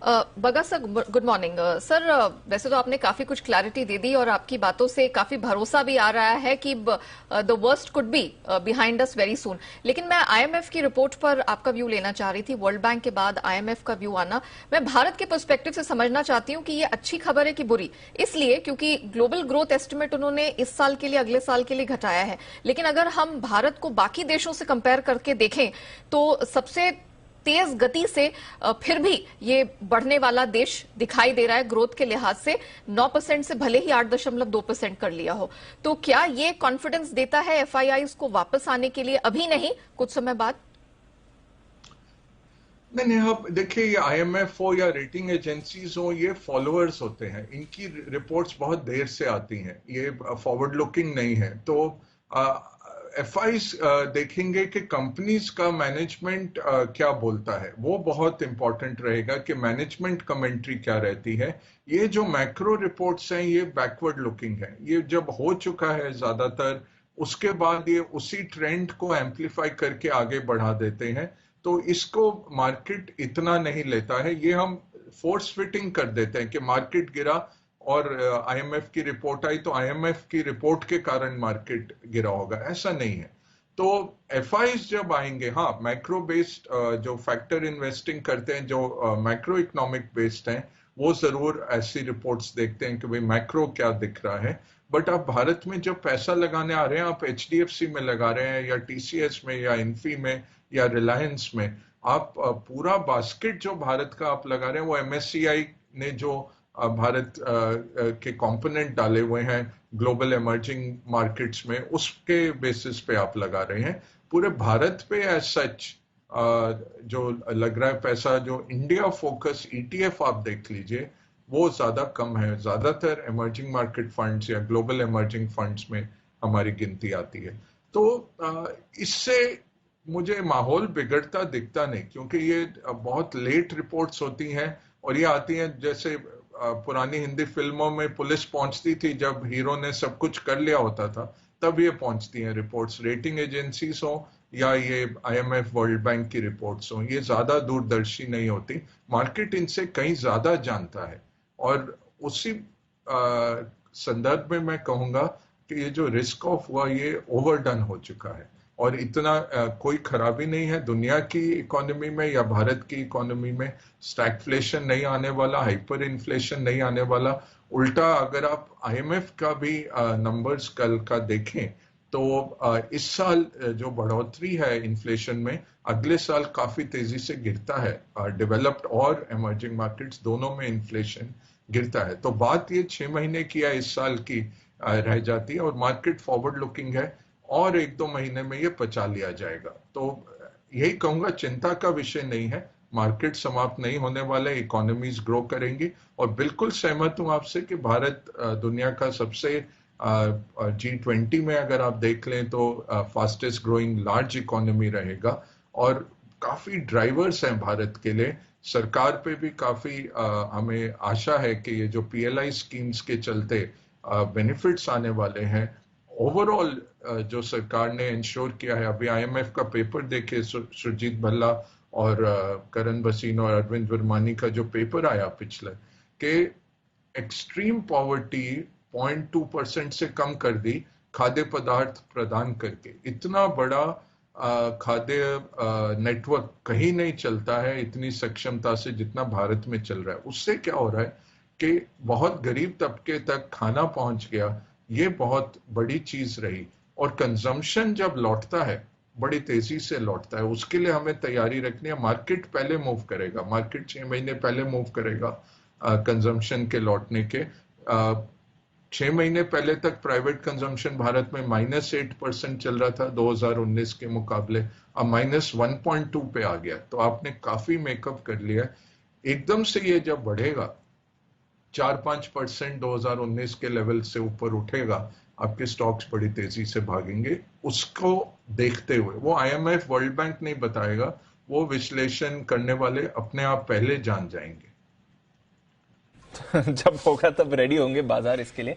बगा sir, good morning sir. वैसे तो आपने काफी कुछ क्लैरिटी दे दी और आपकी बातों से काफी भरोसा भी आ रहा है कि the worst could be behind us very soon. लेकिन मैं आईएमएफ की रिपोर्ट पर आपका व्यू लेना चाह रही थी। वर्ल्ड बैंक के बाद आईएमएफ का व्यू आना, मैं भारत के पर्सपेक्टिव से समझना चाहती हूँ कि ये अच्छी खबर है कि बुरी। इसलिए क्योंकि ग्लोबल ग्रोथ एस्टिमेट उन्होंने इस साल के लिए, अगले साल के लिए घटाया है। लेकिन अगर हम भारत को बाकी देशों से कंपेयर करके देखें तो सबसे तेज गति से फिर भी ये बढ़ने वाला देश दिखाई दे रहा है ग्रोथ के लिहाज से। 9% से भले ही 8.2% कर लिया हो, तो क्या ये कॉन्फिडेंस देता है एफआईआईज को वापस आने के लिए? अभी नहीं, कुछ समय बाद? नहीं नहीं, आप देखिए, ये आईएमएफ हो या रेटिंग एजेंसीज हो, ये फॉलोअर्स होते हैं। इनकी रिपोर्ट्स बहुत देर से आती हैं, ये फॉरवर्ड लुकिंग नहीं है। तो एफआईज देखेंगे कि कंपनीज का मैनेजमेंट क्या बोलता है, वो बहुत इंपॉर्टेंट रहेगा कि मैनेजमेंट कमेंट्री क्या रहती है। ये जो मैक्रो रिपोर्ट्स हैं, ये बैकवर्ड लुकिंग है। ये जब हो चुका है ज्यादातर, उसके बाद ये उसी ट्रेंड को एम्पलीफाई करके आगे बढ़ा देते हैं। तो इसको मार्केट इतना नहीं लेता है। ये हम फोर्स फिटिंग कर देते हैं कि मार्केट गिरा और आईएमएफ की रिपोर्ट आई तो आईएमएफ की रिपोर्ट के कारण मार्केट गिरा होगा, ऐसा नहीं है। तो एफआईज जब आएंगे, हाँ, मैक्रो बेस्ड जो फैक्टर इन्वेस्टिंग करते हैं, जो मैक्रो इकोनॉमिक बेस्ड हैं, वो जरूर ऐसी रिपोर्ट्स देखते हैं कि भाई मैक्रो क्या दिख रहा है। बट आप भारत में जब पैसा लगाने आ रहे हैं, आप एचडीएफसी में लगा रहे हैं या टीसीएस में या इन्फी में या रिलायंस में, आप पूरा बास्केट जो भारत का आप लगा रहे हैं, वो एमएससीआई ने जो भारत के कंपोनेंट डाले हुए हैं ग्लोबल इमर्जिंग मार्केट्स में, उसके बेसिस पे आप लगा रहे हैं। पूरे भारत पे एज सच जो लग रहा है पैसा, जो इंडिया फोकस ईटीएफ आप देख लीजिए, वो ज्यादा कम है। ज्यादातर इमर्जिंग मार्केट फंड्स या ग्लोबल इमर्जिंग फंड्स में हमारी गिनती आती है। तो इससे मुझे माहौल बिगड़ता दिखता नहीं, क्योंकि ये बहुत लेट रिपोर्ट्स होती हैं और ये आती हैं जैसे पुरानी हिंदी फिल्मों में पुलिस पहुंचती थी जब हीरो ने सब कुछ कर लिया होता था, तब ये पहुंचती हैं रिपोर्ट्स। रेटिंग एजेंसीज हो या ये आईएमएफ वर्ल्ड बैंक की रिपोर्ट्स हो, ये ज्यादा दूरदर्शी नहीं होती। मार्केट इनसे कहीं ज्यादा जानता है। और उसी संदर्भ में मैं कहूंगा कि ये जो रिस्क ऑफ हुआ, ये ओवरडन हो चुका है और इतना कोई खराबी नहीं है दुनिया की इकोनॉमी में या भारत की इकोनॉमी में। स्टैगफ्लेशन नहीं आने वाला, हाइपर इन्फ्लेशन नहीं आने वाला। उल्टा अगर आप आईएमएफ का भी नंबर्स कल का देखें तो इस साल जो बढ़ोतरी है इन्फ्लेशन में, अगले साल काफी तेजी से गिरता है। डेवलप्ड और इमर्जिंग मार्केट्स दोनों में इन्फ्लेशन गिरता है। तो बात ये 6 महीने की या इस साल की रह जाती है और मार्केट फॉरवर्ड लुकिंग है और 1-2 महीने में ये पचा लिया जाएगा। तो यही कहूंगा, चिंता का विषय नहीं है। मार्केट समाप्त नहीं होने वाले, इकोनॉमीज ग्रो करेंगी। और बिल्कुल सहमत हूं आपसे कि भारत दुनिया का सबसे G20 में अगर आप देख लें तो फास्टेस्ट ग्रोइंग लार्ज इकोनॉमी रहेगा। और काफी ड्राइवर्स हैं भारत के लिए। सरकार पे भी काफी हमें आशा है कि ये जो पीएलआई स्कीम्स के चलते बेनिफिट्स आने वाले हैं, ओवरऑल जो सरकार ने इंश्योर किया है। अभी आईएमएफ का पेपर देखे, सुरजीत भल्ला और करण भसीन और अरविंद वर्मानी का जो पेपर आया पिछले, के एक्सट्रीम पॉवर्टी 0.2% से कम कर दी खाद्य पदार्थ प्रदान करके। इतना बड़ा खाद्य नेटवर्क कहीं नहीं चलता है इतनी सक्षमता से जितना भारत में चल रहा है। उससे क्या हो रहा है कि बहुत गरीब तबके तक खाना पहुंच गया। ये बहुत बड़ी चीज रही। और कंजम्पशन जब लौटता है, बड़ी तेजी से लौटता है, उसके लिए हमें तैयारी रखनी है। मार्केट पहले मूव करेगा, मार्केट 6 महीने पहले मूव करेगा कंजम्पशन के लौटने के। 6 महीने पहले तक प्राइवेट कंजम्पशन भारत में -8% चल रहा था 2019 के मुकाबले, अब -1.2 पे आ गया। तो आपने काफी मेकअप कर लिया। एकदम से ये जब बढ़ेगा 4-5% 2019 के लेवल से ऊपर उठेगा, आपके स्टॉक्स बड़ी तेजी से भागेंगे। उसको देखते हुए, वो आईएमएफ वर्ल्ड बैंक नहीं बताएगा, वो विश्लेषण करने वाले अपने आप पहले जान जाएंगे। जब होगा तब रेडी होंगे बाजार इसके लिए।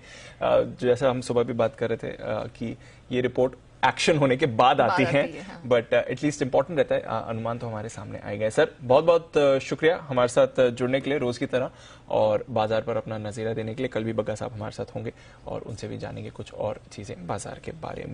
जैसा हम सुबह भी बात कर रहे थे कि ये रिपोर्ट एक्शन होने के बाद आती हैं, हाँ। बट एटलीस्ट इंपॉर्टेंट रहता है, अनुमान तो हमारे सामने आए गए। सर बहुत बहुत शुक्रिया हमारे साथ जुड़ने के लिए रोज की तरह, और बाजार पर अपना नजीरा देने के लिए। कल भी बग्गा साहब हमारे साथ होंगे और उनसे भी जानेंगे कुछ और चीजें बाजार के बारे में।